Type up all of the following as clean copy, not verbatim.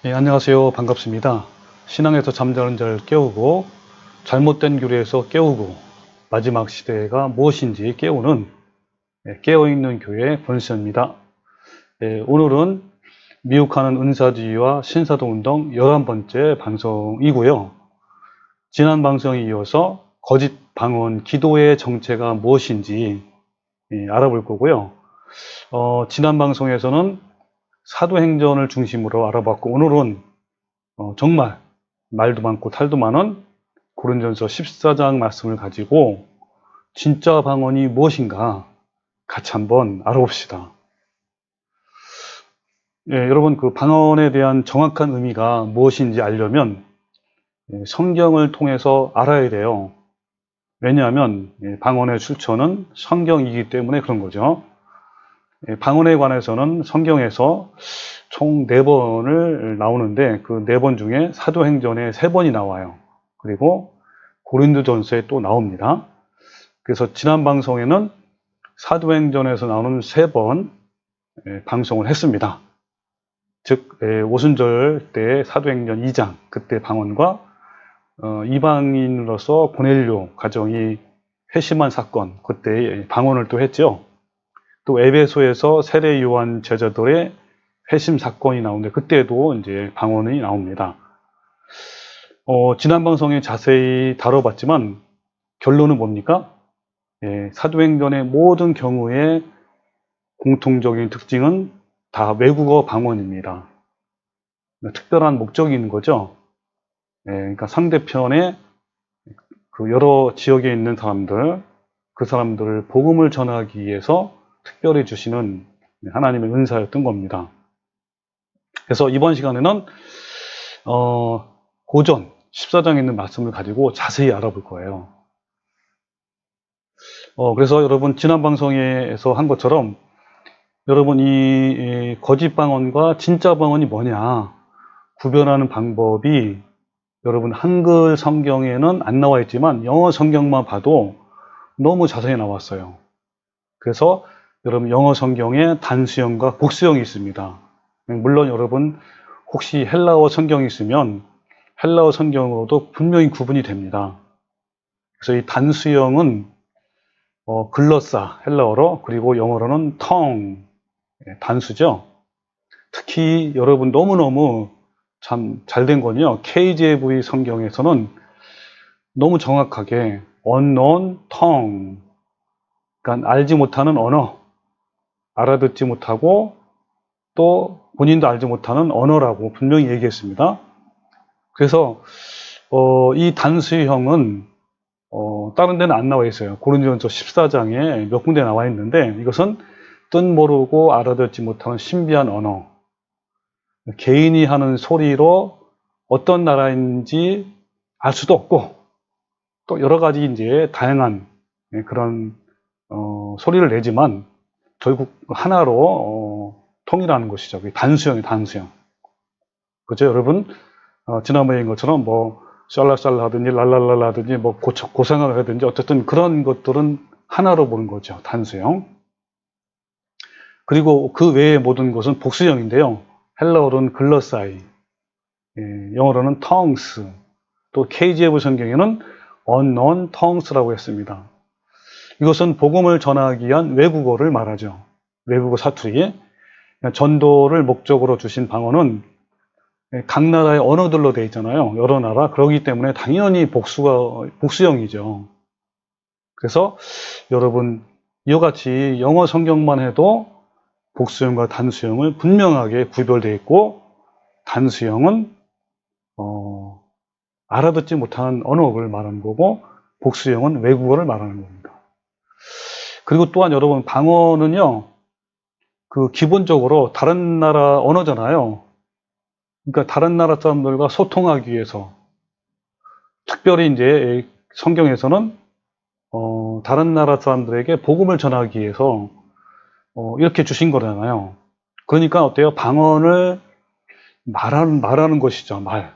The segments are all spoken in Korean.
안녕하세요. 반갑습니다. 신앙에서 잠자는 자를 깨우고 잘못된 교리에서 깨우고 마지막 시대가 무엇인지 깨우는 깨어있는 교회 권수입니다. 오늘은 미혹하는 은사주의와 신사도운동 11번째 방송이고요. 지난 방송에 이어서 거짓 방언 기도의 정체가 무엇인지 알아볼 거고요. 지난 방송에서는 사도행전을 중심으로 알아봤고, 오늘은 정말 말도 많고 탈도 많은 고린전서 14장 말씀을 가지고 진짜 방언이 무엇인가 같이 한번 알아봅시다. 여러분, 그 방언에 대한 정확한 의미가 무엇인지 알려면 성경을 통해서 알아야 돼요. 왜냐하면 방언의 출처는 성경이기 때문에 그런 거죠. 방언에 관해서는 성경에서 총 4번을 나오는데 그 4번 중에 사도행전에 3번이 나와요. 그리고 고린도전서에 또 나옵니다. 그래서 지난 방송에는 사도행전에서 나오는 3번 방송을 했습니다. 즉 오순절 때 사도행전 2장 그때 방언과 이방인으로서 고넬료 가정이 회심한 사건 그때 방언을 또 했죠. 또 에베소에서 세례 요한 제자들의 회심 사건이 나오는데 그때도 이제 방언이 나옵니다. 지난 방송에 자세히 다뤄봤지만 결론은 뭡니까? 사도행전의 모든 경우에 공통적인 특징은 다 외국어 방언입니다. 특별한 목적이 있는 거죠. 그러니까 상대편의 그 여러 지역에 있는 사람들, 그 사람들을 복음을 전하기 위해서 특별히 주시는 하나님의 은사였던 겁니다. 그래서 이번 시간에는 고전 14장에 있는 말씀을 가지고 자세히 알아볼 거예요. 그래서 여러분 지난 방송에서 한 것처럼 여러분 이 거짓 방언과 진짜 방언이 뭐냐 구별하는 방법이 여러분 한글 성경에는 안 나와 있지만 영어 성경만 봐도 너무 자세히 나왔어요. 그래서 여러분 영어 성경에 단수형과 복수형이 있습니다. 물론 여러분 혹시 헬라어 성경이 있으면 헬라어 성경으로도 분명히 구분이 됩니다. 그래서 이 단수형은 글러사 헬라어로 그리고 영어로는 tongue 단수죠. 특히 여러분 너무너무 참 잘된 건요. KJV 성경에서는 너무 정확하게 unknown tongue 그러니까 알지 못하는 언어 알아듣지 못하고 또 본인도 알지 못하는 언어라고 분명히 얘기했습니다. 그래서 이 단수형은 다른 데는 안 나와 있어요. 고린도전서 14장에 몇 군데 나와 있는데 이것은 뜻 모르고 알아듣지 못하는 신비한 언어 개인이 하는 소리로 어떤 나라인지 알 수도 없고 또 여러 가지 이제 다양한 그런 소리를 내지만 결국 하나로 통일하는 것이죠. 단수형이 단수형. 그죠, 여러분? 지난번인 것처럼 뭐 샬라샬라 하든지 랄랄랄라 하든지 뭐 고생을 하든지 어쨌든 그런 것들은 하나로 보는 거죠. 단수형. 그리고 그 외의 모든 것은 복수형인데요. 헬라어로는 글러사이, 영어로는 tongues, 또 KJV 성경에는 unknown tongues라고 했습니다. 이것은 복음을 전하기 위한 외국어를 말하죠. 외국어 사투리. 전도를 목적으로 주신 방언은 각 나라의 언어들로 되어 있잖아요. 여러 나라. 그렇기 때문에 당연히 복수형이죠. 그래서 여러분 이와 같이 영어 성경만 해도 복수형과 단수형을 분명하게 구별되어 있고 단수형은 알아듣지 못하는 언어를 말하는 거고 복수형은 외국어를 말하는 겁니다. 그리고 또한 여러분 방언은요 그 기본적으로 다른 나라 언어잖아요. 그러니까 다른 나라 사람들과 소통하기 위해서 특별히 이제 성경에서는 다른 나라 사람들에게 복음을 전하기 위해서 이렇게 주신 거잖아요. 그러니까 어때요? 방언을 말하는 것이죠. 말.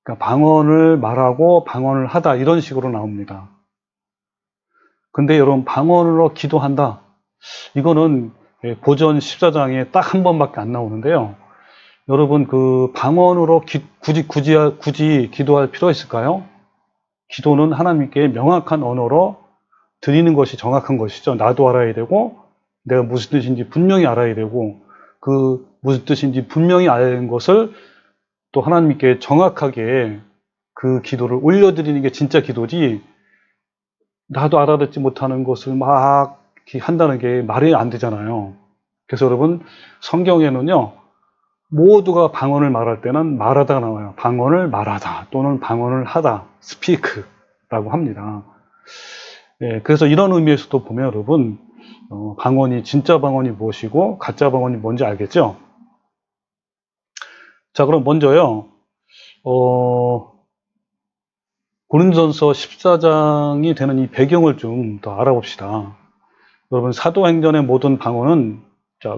그러니까 방언을 말하고 방언을 하다 이런 식으로 나옵니다. 근데 여러분 방언으로 기도한다. 이거는 고전 14장에 딱 한 번밖에 안 나오는데요. 여러분 그 방언으로 굳이 기도할 필요가 있을까요? 기도는 하나님께 명확한 언어로 드리는 것이 정확한 것이죠. 나도 알아야 되고 내가 무슨 뜻인지 분명히 알아야 되고 그 무슨 뜻인지 분명히 아는 것을 또 하나님께 정확하게 그 기도를 올려드리는 게 진짜 기도지, 나도 알아듣지 못하는 것을 막 이렇게 한다는 게 말이 안 되잖아요. 그래서 여러분 성경에는요, 모두가 방언을 말할 때는 말하다가 나와요. 방언을 말하다 또는 방언을 하다, speak라고 합니다. 예, 그래서 이런 의미에서도 보면 여러분 방언이, 진짜 방언이 무엇이고 가짜 방언이 뭔지 알겠죠? 자, 그럼 먼저요, 고린도전서 14장이 되는 이 배경을 좀 더 알아봅시다. 여러분 사도행전의 모든 방언은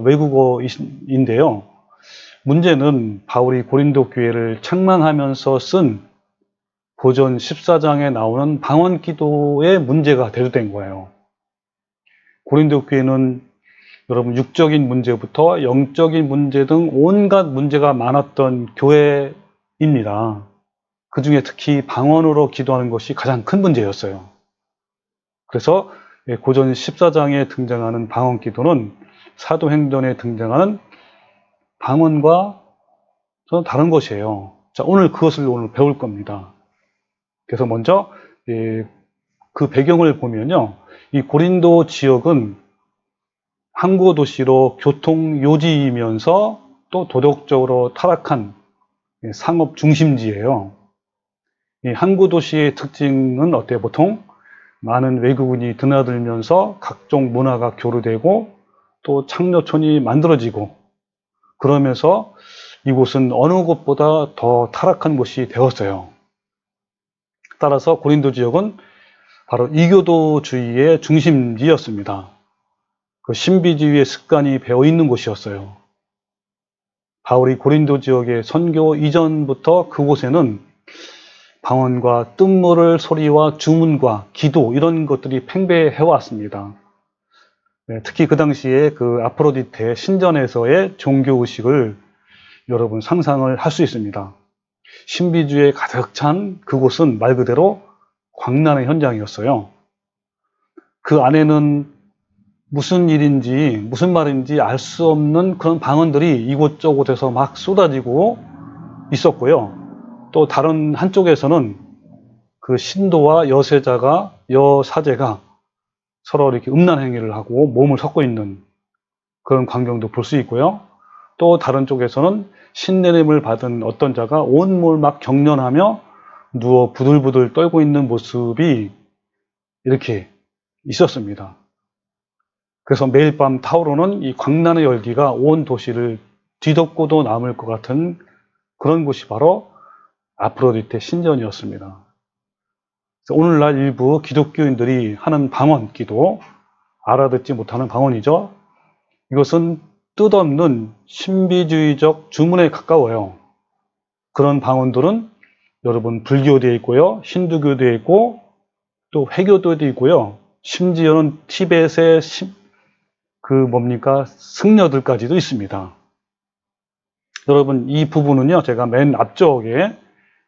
외국어인데요. 문제는 바울이 고린도 교회를 책망하면서 쓴 고전 14장에 나오는 방언 기도의 문제가 대두된 거예요. 고린도 교회는 여러분 육적인 문제부터 영적인 문제 등 온갖 문제가 많았던 교회입니다. 그 중에 특히 방언으로 기도하는 것이 가장 큰 문제였어요. 그래서 고전 14장에 등장하는 방언 기도는 사도행전에 등장하는 방언과 좀 다른 것이에요. 자, 오늘 그것을 배울 겁니다. 그래서 먼저 그 배경을 보면요, 이 고린도 지역은 항구 도시로 교통 요지이면서 또 도덕적으로 타락한 상업 중심지예요. 이 항구 도시의 특징은 어때요? 보통 많은 외국인이 드나들면서 각종 문화가 교류되고 또 창녀촌이 만들어지고, 그러면서 이곳은 어느 곳보다 더 타락한 곳이 되었어요. 따라서 고린도 지역은 바로 이교도주의의 중심지였습니다. 그 신비주의의 습관이 배어 있는 곳이었어요. 바울이 고린도 지역에 선교 이전부터 그곳에는 방언과 뜻모를 소리와 주문과 기도, 이런 것들이 팽배해 왔습니다. 특히 그 당시에 그 아프로디테 신전에서의 종교 의식을 여러분 상상을 할 수 있습니다. 신비주의에 가득 찬 그곳은 말 그대로 광란의 현장이었어요. 그 안에는 무슨 일인지 무슨 말인지 알 수 없는 그런 방언들이 이곳저곳에서 막 쏟아지고 있었고요. 또 다른 한쪽에서는 그 신도와 여사제가 서로 이렇게 음란 행위를 하고 몸을 섞고 있는 그런 광경도 볼 수 있고요. 또 다른 쪽에서는 신내림을 받은 어떤 자가 온몸을 막 경련하며 누워 부들부들 떨고 있는 모습이 이렇게 있었습니다. 그래서 매일 밤 타오르는 이 광란의 열기가 온 도시를 뒤덮고도 남을 것 같은 그런 곳이 바로 아프로디테 신전이었습니다. 그래서 오늘날 일부 기독교인들이 하는 방언 기도, 알아듣지 못하는 방언이죠. 이것은 뜻없는 신비주의적 주문에 가까워요. 그런 방언들은 여러분 불교도에 있고요, 힌두교도에 있고 또 회교도에도 있고요, 심지어는 티벳의 승려들까지도 있습니다. 여러분 이 부분은요, 제가 맨 앞쪽에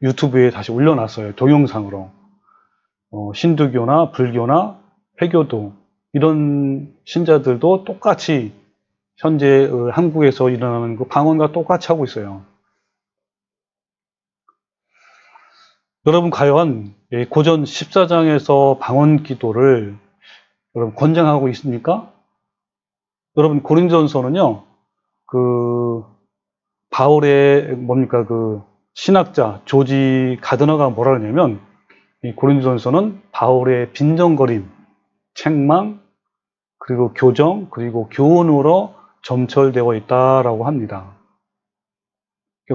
유튜브에 다시 올려놨어요. 동영상으로. 힌두교나 불교나 회교도 이런 신자들도 똑같이 현재 한국에서 일어나는 그 방언과 똑같이 하고 있어요. 여러분 과연 고전 14장에서 방언 기도를 여러분 권장하고 있습니까? 여러분 고린도전서는요, 그 바울의 그 신학자 조지 가드너가 뭐라 그러냐면, 이 고린도전서는 바울의 빈정거림, 책망, 그리고 교정, 그리고 교훈으로 점철되어 있다라고 합니다.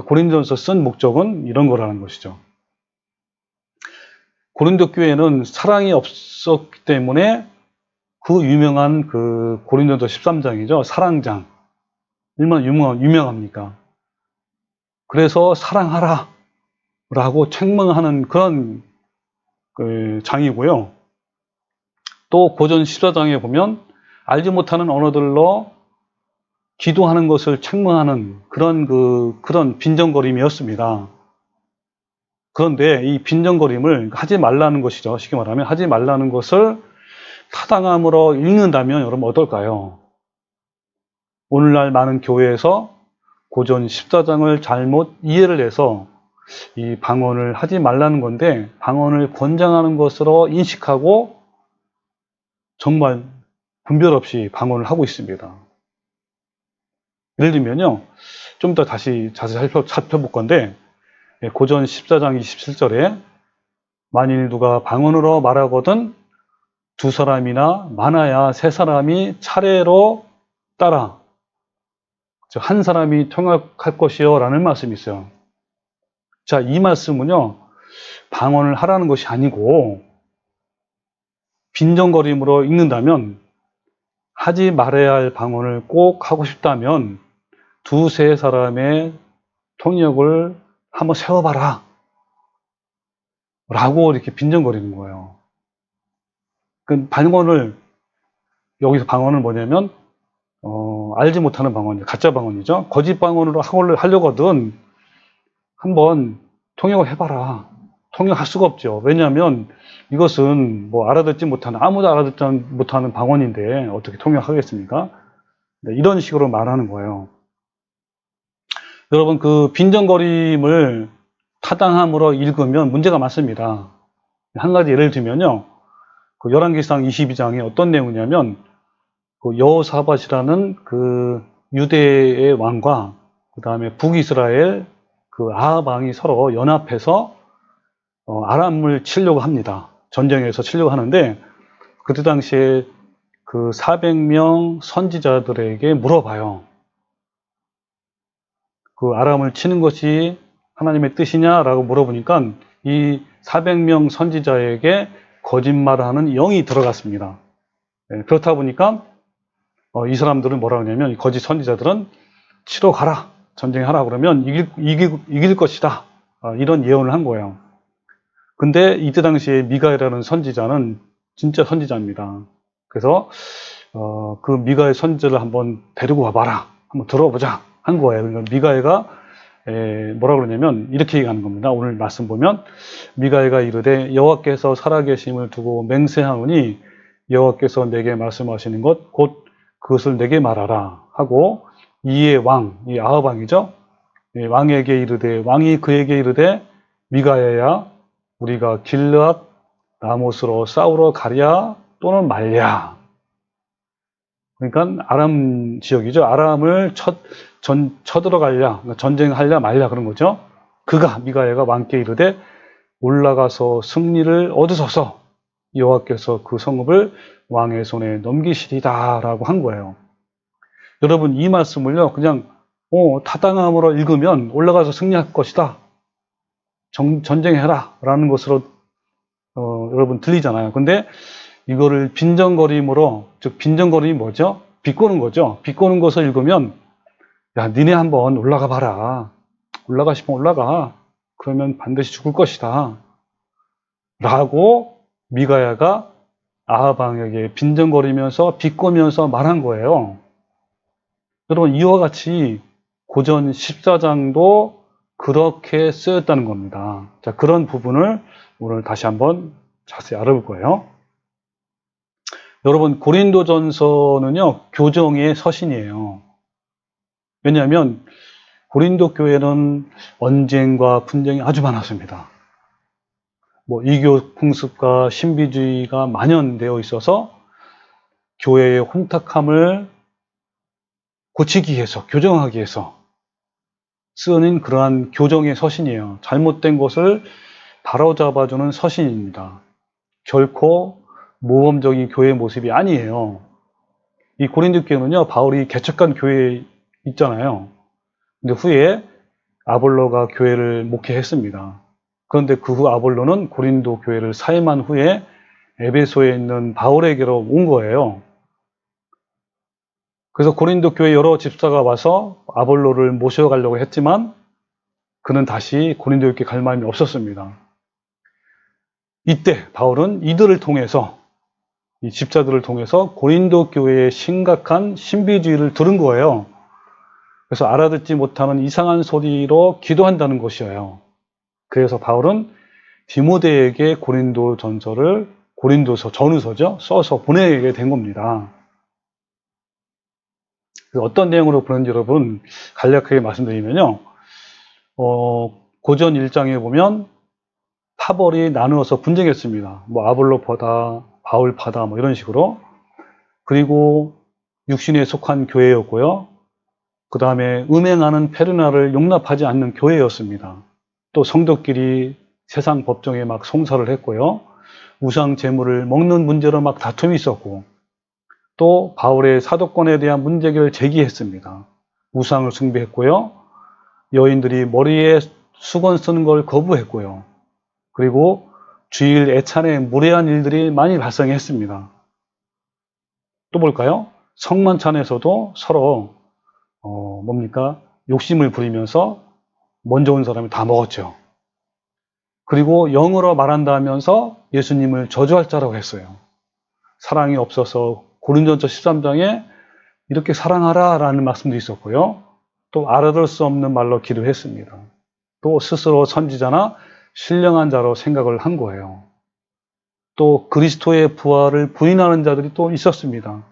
고린도전서 쓴 목적은 이런 거라는 것이죠. 고린도 교회는 사랑이 없었기 때문에 그 유명한 그 고린도전서 13장이죠. 사랑장. 얼마나 유명합니까? 그래서 사랑하라 라고 책망하는 그런 그 장이고요. 또 고전 14장에 보면 알지 못하는 언어들로 기도하는 것을 책망하는 그런 빈정거림이었습니다. 그런데 이 빈정거림을 하지 말라는 것이죠. 쉽게 말하면 하지 말라는 것을 타당함으로 읽는다면 여러분 어떨까요? 오늘날 많은 교회에서 고전 14장을 잘못 이해를 해서 이 방언을 하지 말라는 건데 방언을 권장하는 것으로 인식하고 정말 분별 없이 방언을 하고 있습니다. 예를 들면요. 좀 더 다시 자세히 살펴볼 건데 고전 14장 27절에 만일 누가 방언으로 말하거든 두 사람이나 많아야 세 사람이 차례로 따라 즉 한 사람이 통역할 것이요 라는 말씀이 있어요. 자, 이 말씀은요. 방언을 하라는 것이 아니고 빈정거림으로 읽는다면 하지 말아야 할 방언을 꼭 하고 싶다면 두세 사람의 통역을 한번 세워봐라 라고 이렇게 빈정거리는 거예요. 그 방언을 여기서 방언은 뭐냐면 알지 못하는 방언이죠. 가짜 방언이죠. 거짓 방언으로 하려거든 한번 통역을 해봐라. 통역할 수가 없죠. 왜냐하면 이것은 뭐 알아듣지 못하는 아무도 알아듣지 못하는 방언인데 어떻게 통역하겠습니까? 네, 이런 식으로 말하는 거예요. 여러분 그 빈정거림을 타당함으로 읽으면 문제가 많습니다. 한 가지 예를 들면요. 그 열왕기상 22장에 어떤 내용이냐면 그 여호사밧이라는 그 유대의 왕과 그 다음에 북이스라엘 그 아합 왕이 서로 연합해서 아람을 치려고 합니다. 전쟁에서 치려고 하는데 그때 당시에 그 400명 선지자들에게 물어봐요. 그 아람을 치는 것이 하나님의 뜻이냐라고 물어보니까 이 400명 선지자에게 거짓말하는 영이 들어갔습니다. 그렇다 보니까 이 사람들은 뭐라 그러냐면 이 거짓 선지자들은 치러 가라 전쟁하라 그러면 이길 것이다 이런 예언을 한 거예요. 근데 이때 당시에 미가야라는 선지자는 진짜 선지자입니다. 그래서 그 미가의 선지자를 한번 데리고 와봐라 한번 들어보자 한 거예요. 그러니까 미가야가 뭐라 그러냐면 이렇게 얘기하는 겁니다. 오늘 말씀 보면 미가야가 이르되 여호와께서 살아계심을 두고 맹세하오니 여호와께서 내게 말씀하시는 것 곧 그것을 내게 말하라 하고 이에 왕, 이 아합 왕이죠. 왕에게 이르되 왕이 그에게 이르되 미가야야 우리가 길르앗 라못으로 싸우러 가랴 또는 말랴. 그러니까 아람 지역이죠. 아람을 쳐들어가랴, 전쟁하랴 말랴 그런 거죠. 그가 미가야가 왕께 이르되 올라가서 승리를 얻으소서 여호와께서 그 성읍을 왕의 손에 넘기시리다라고 한 거예요. 여러분 이 말씀을요 그냥 타당함으로 읽으면 올라가서 승리할 것이다. 전쟁해라 라는 것으로 여러분 들리잖아요. 근데 이거를 빈정거림으로 즉 빈정거림이 뭐죠? 비꼬는 거죠. 비꼬는 것을 읽으면 야 니네 한번 올라가 봐라. 올라가 싶으면 올라가. 그러면 반드시 죽을 것이다. 라고 미가야가 아합 왕에게 빈정거리면서 비꼬면서 말한 거예요. 여러분 이와 같이 고전 14장도 그렇게 쓰였다는 겁니다. 자, 그런 부분을 오늘 다시 한번 자세히 알아볼 거예요. 여러분 고린도전서는요 교정의 서신이에요. 왜냐하면 고린도 교회는 언쟁과 분쟁이 아주 많았습니다. 뭐 이교 풍습과 신비주의가 만연되어 있어서 교회의 혼탁함을 고치기 위해서 교정하기 위해서 쓰는 그러한 교정의 서신이에요. 잘못된 것을 바로잡아주는 서신입니다. 결코 모범적인 교회 모습이 아니에요. 이 고린도 교회는요 바울이 개척한 교회 있잖아요. 근데 후에 아볼로가 교회를 목회했습니다. 그런데 그 후 아볼로는 고린도 교회를 사임한 후에 에베소에 있는 바울에게로 온 거예요. 그래서 고린도 교회 여러 집사가 와서 아볼로를 모셔가려고 했지만 그는 다시 고린도 교회에 갈 마음이 없었습니다. 이때 바울은 이들을 통해서 이 집사들을 통해서 고린도 교회의 심각한 신비주의를 들은 거예요. 그래서 알아듣지 못하는 이상한 소리로 기도한다는 것이에요. 그래서 바울은 디모데에게 고린도서 전후서죠, 써서 보내게 된 겁니다. 어떤 내용으로 보냈는지 여러분 간략하게 말씀드리면요, 고전 1장에 보면 파벌이 나누어서 분쟁했습니다. 뭐 아볼로파다, 바울파다, 뭐 이런 식으로. 그리고 육신에 속한 교회였고요. 그 다음에 음행하는 페르나를 용납하지 않는 교회였습니다. 또 성도끼리 세상 법정에 막 송사를 했고요. 우상 제물을 먹는 문제로 막 다툼이 있었고, 또 바울의 사도권에 대한 문제를 제기했습니다. 우상을 숭배했고요. 여인들이 머리에 수건 쓰는 걸 거부했고요. 그리고 주일 애찬에 무례한 일들이 많이 발생했습니다. 또 볼까요? 성만찬에서도 서로 욕심을 부리면서 먼저 온 사람이 다 먹었죠. 그리고 영어로 말한다 하면서 예수님을 저주할 자라고 했어요. 사랑이 없어서 고린도전서 13장에 이렇게 사랑하라 라는 말씀도 있었고요. 또 알아들 수 없는 말로 기도했습니다. 또 스스로 선지자나 신령한 자로 생각을 한 거예요. 또 그리스도의 부활을 부인하는 자들이 또 있었습니다.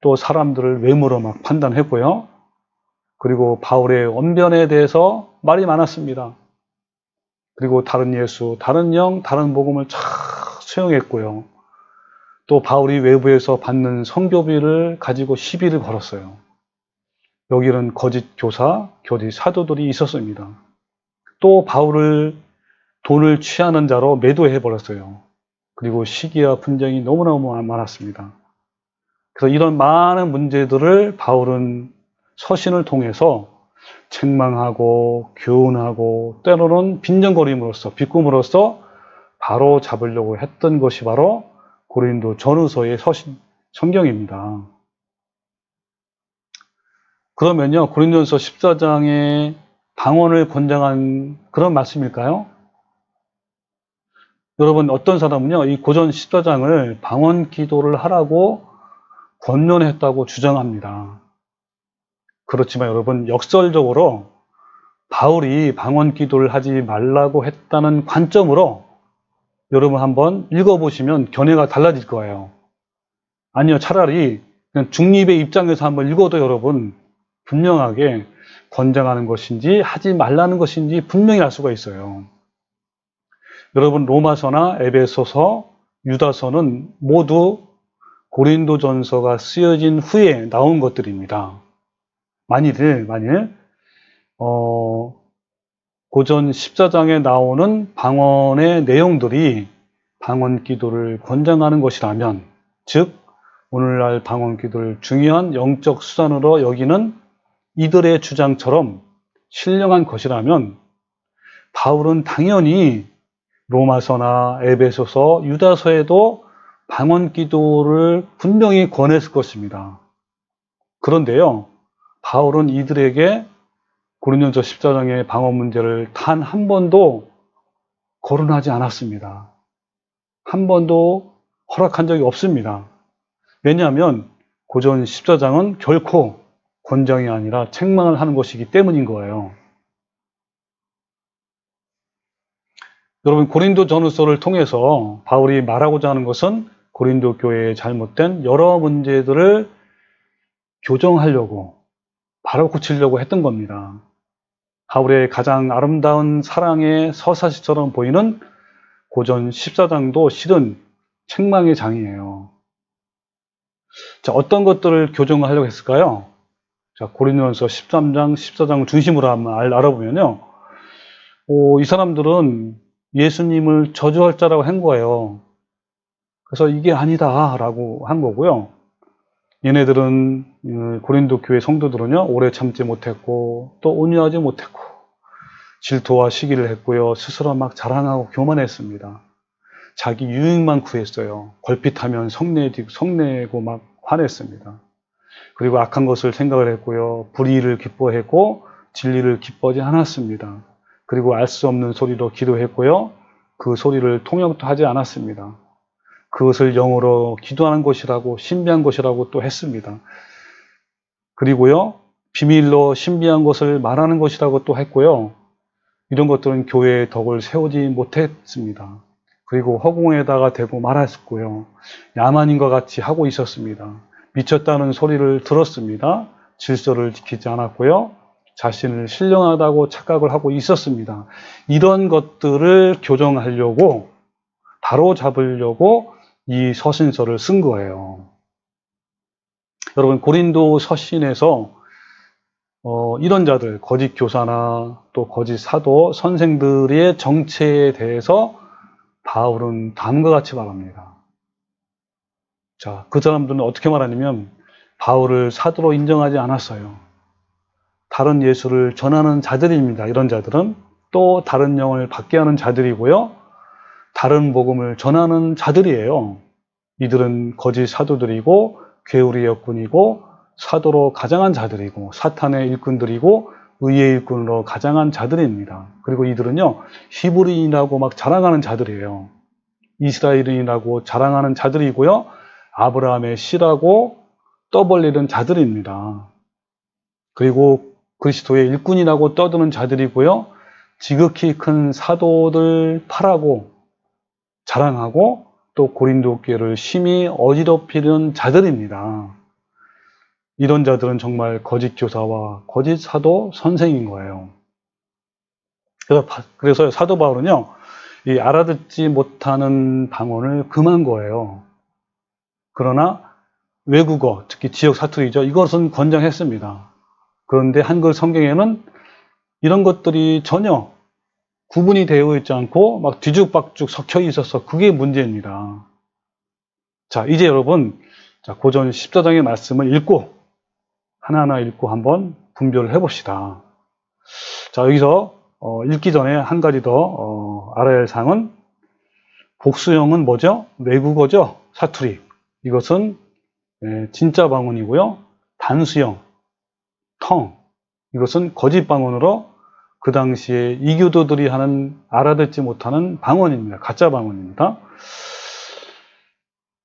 또 사람들을 외모로 막 판단했고요. 그리고 바울의 언변에 대해서 말이 많았습니다. 그리고 다른 예수, 다른 영, 다른 복음을 잘 수용했고요. 또 바울이 외부에서 받는 성교비를 가지고 시비를 걸었어요. 여기는 거짓 교사, 거짓 사도들이 있었습니다. 또 바울을 돈을 취하는 자로 매도해버렸어요. 그리고 시기와 분쟁이 너무너무 많았습니다. 그래서 이런 많은 문제들을 바울은 서신을 통해서 책망하고 교훈하고 때로는 빈정거림으로써 비꿈으로써 바로 잡으려고 했던 것이 바로 고린도 전후서의 성경입니다. 그러면요, 고린도전서 14장에 방언을 권장한 그런 말씀일까요? 여러분, 어떤 사람은요, 이 고전 14장을 방언 기도를 하라고 권면했다고 주장합니다. 그렇지만 여러분, 역설적으로 바울이 방언 기도를 하지 말라고 했다는 관점으로 여러분 한번 읽어보시면 견해가 달라질 거예요. 아니요, 차라리 그냥 중립의 입장에서 한번 읽어도 여러분 분명하게 권장하는 것인지 하지 말라는 것인지 분명히 알 수가 있어요. 여러분, 로마서나 에베소서, 유다서는 모두 고린도전서가 쓰여진 후에 나온 것들입니다. 만일 고전 14장에 나오는 방언의 내용들이 방언 기도를 권장하는 것이라면, 즉 오늘날 방언 기도를 중요한 영적 수단으로 여기는 이들의 주장처럼 신령한 것이라면 바울은 당연히 로마서나 에베소서, 유다서에도 방언 기도를 분명히 권했을 것입니다. 그런데요, 바울은 이들에게 고린도전서 14장의 방언 문제를 단 한 번도 거론하지 않았습니다. 한 번도 허락한 적이 없습니다. 왜냐하면 고전 14장은 결코 권장이 아니라 책망을 하는 것이기 때문인 거예요. 여러분, 고린도 전후서를 통해서 바울이 말하고자 하는 것은 고린도 교회의 잘못된 여러 문제들을 교정하려고, 바로 고치려고 했던 겁니다. 바울의 가장 아름다운 사랑의 서사시처럼 보이는 고전 14장도 실은 책망의 장이에요. 자, 어떤 것들을 교정하려고 했을까요? 자, 고린도전서 13장, 14장을 중심으로 한번 알아보면요. 이 사람들은 예수님을 저주할 자라고 한 거예요. 그래서 이게 아니다라고 한 거고요. 얘네들은 고린도 교회 성도들은요, 오래 참지 못했고 또 온유하지 못했고 질투와 시기를 했고요. 스스로 막 자랑하고 교만했습니다. 자기 유익만 구했어요. 걸핏하면 성내고 막 화냈습니다. 그리고 악한 것을 생각을 했고요. 불의를 기뻐했고 진리를 기뻐하지 않았습니다. 그리고 알 수 없는 소리로 기도했고요. 그 소리를 통역도 하지 않았습니다. 그것을 영어로 기도하는 것이라고, 신비한 것이라고 또 했습니다. 그리고요, 비밀로 신비한 것을 말하는 것이라고 또 했고요. 이런 것들은 교회의 덕을 세우지 못했습니다. 그리고 허공에다가 대고 말했고요. 야만인과 같이 하고 있었습니다. 미쳤다는 소리를 들었습니다. 질서를 지키지 않았고요. 자신을 신령하다고 착각을 하고 있었습니다. 이런 것들을 교정하려고, 바로 잡으려고 이 서신서를 쓴 거예요. 여러분, 고린도 서신에서 이런 자들, 거짓 교사나 또 거짓 사도, 선생들의 정체에 대해서 바울은 다음과 같이 말합니다. 자, 그 사람들은 어떻게 말하냐면 바울을 사도로 인정하지 않았어요. 다른 예수를 전하는 자들입니다. 이런 자들은 또 다른 영을 받게 하는 자들이고요. 다른 복음을 전하는 자들이에요. 이들은 거짓 사도들이고 괴우리 역군이고 사도로 가장한 자들이고 사탄의 일꾼들이고 의의 일꾼으로 가장한 자들입니다. 그리고 이들은요, 히브리인이라고 막 자랑하는 자들이에요. 이스라엘인이라고 자랑하는 자들이고요. 아브라함의 씨라고 떠벌리는 자들입니다. 그리고 그리스도의 일꾼이라고 떠드는 자들이고요. 지극히 큰 사도들 파라고 자랑하고 또 고린도 교회를 심히 어지럽히는 자들입니다. 이런 자들은 정말 거짓 교사와 거짓 사도 선생인 거예요. 그래서 사도 바울은요, 이 알아듣지 못하는 방언을 금한 거예요. 그러나 외국어, 특히 지역 사투리죠. 이것은 권장했습니다. 그런데 한글 성경에는 이런 것들이 전혀 구분이 되어 있지 않고 막 뒤죽박죽 섞여 있어서 그게 문제입니다. 자, 이제 여러분, 고전 14장의 말씀을 읽고 하나하나 읽고 한번 분별을 해봅시다. 자, 여기서 읽기 전에 한 가지 더 알아야 할 사항은, 복수형은 뭐죠? 외국어죠? 사투리. 이것은 진짜 방언이고요. 단수형, 텅. 이것은 거짓 방언으로 그 당시에 이교도들이 하는, 알아듣지 못하는 방언입니다. 가짜 방언입니다.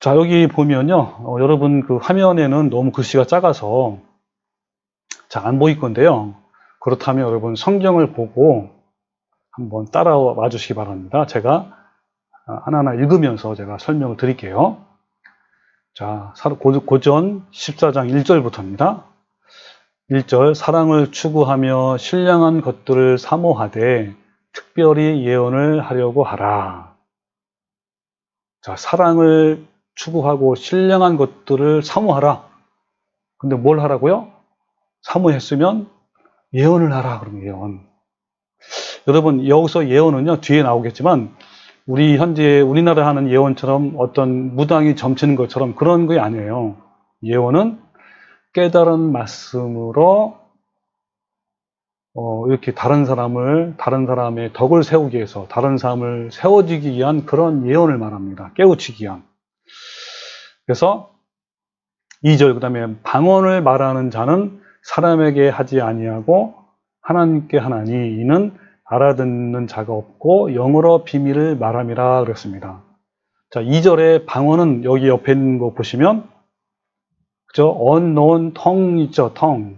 자, 여기 보면요. 여러분 그 화면에는 너무 글씨가 작아서 잘 안 보일 건데요. 그렇다면 여러분 성경을 보고 한번 따라와 주시기 바랍니다. 제가 하나하나 읽으면서 제가 설명을 드릴게요. 자, 고전 14장 1절부터입니다. 1절, 사랑을 추구하며 신령한 것들을 사모하되 특별히 예언을 하려고 하라. 자, 사랑을 추구하고 신령한 것들을 사모하라. 근데 뭘 하라고요? 사모했으면 예언을 하라. 그러면 예언. 여러분, 여기서 예언은요, 뒤에 나오겠지만 우리 현재 우리나라 하는 예언처럼 어떤 무당이 점치는 것처럼 그런 게 아니에요. 예언은 깨달은 말씀으로 이렇게 다른 사람의 덕을 세우기 위해서, 다른 사람을 세워지기 위한 그런 예언을 말합니다. 깨우치기 위한. 그래서 2절, 그 다음에 방언을 말하는 자는 사람에게 하지 아니하고 하나님께 하나니 이는 알아듣는 자가 없고 영어로 비밀을 말함이라 그랬습니다. 자, 2절에 방언은 여기 옆에 있는 거 보시면, 그죠? unknown tongue 있죠, tongue.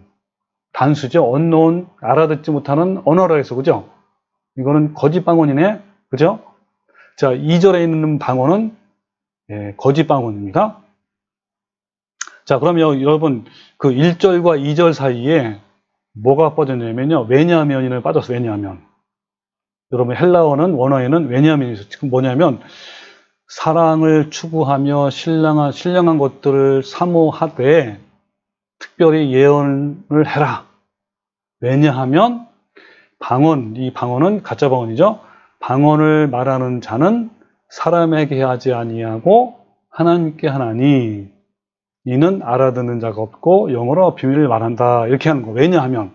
단수죠. unknown, 알아듣지 못하는 언어라 해서, 그죠? 이거는 거짓 방언이네, 그죠? 자, 2절에 있는 방언은 거짓 방언입니다. 자, 그러면 여러분, 그 1절과 2절 사이에 뭐가 빠졌냐면요, 왜냐하면이 빠졌어요. 왜냐하면. 여러분, 헬라어는, 원어에는 왜냐하면이 있어요. 지금 뭐냐면, 사랑을 추구하며 신령한 것들을 사모하되 특별히 예언을 해라. 왜냐하면 방언, 이 방언은 가짜 방언이죠. 방언을 말하는 자는 사람에게 하지 아니하고 하나님께 하나니 이는 알아듣는 자가 없고 영어로 비밀을 말한다. 이렇게 하는 거. 왜냐하면,